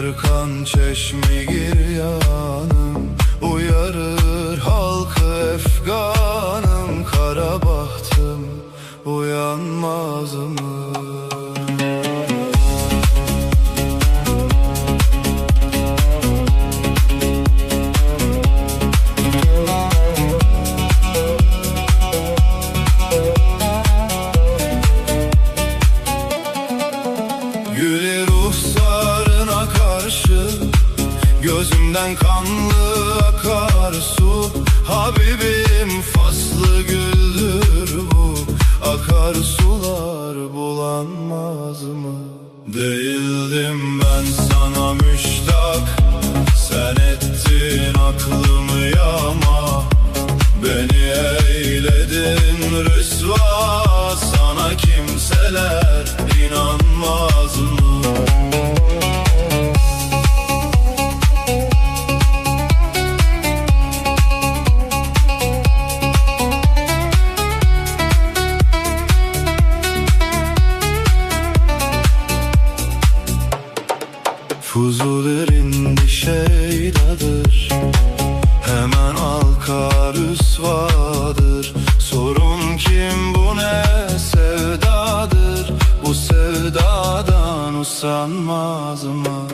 Erkan çeşmi giryanım, uyarır halkı efganım. Kara bahtım uyanmaz mı? Güle ruhsarına karşı gözümden kanlı akar su. Habibim faslı güldür bu, akar sular bulanmaz mı? Değildim ben sana müştak, sen ettin aklımı yağma. Beni eyledin rüsva, sana kimseler inanmaz mı? Fuzulerin bir şeydadır, hemen alka rüsvadır. Sorun kim, bu ne sevdadır, bu sevdadan usanmaz mı?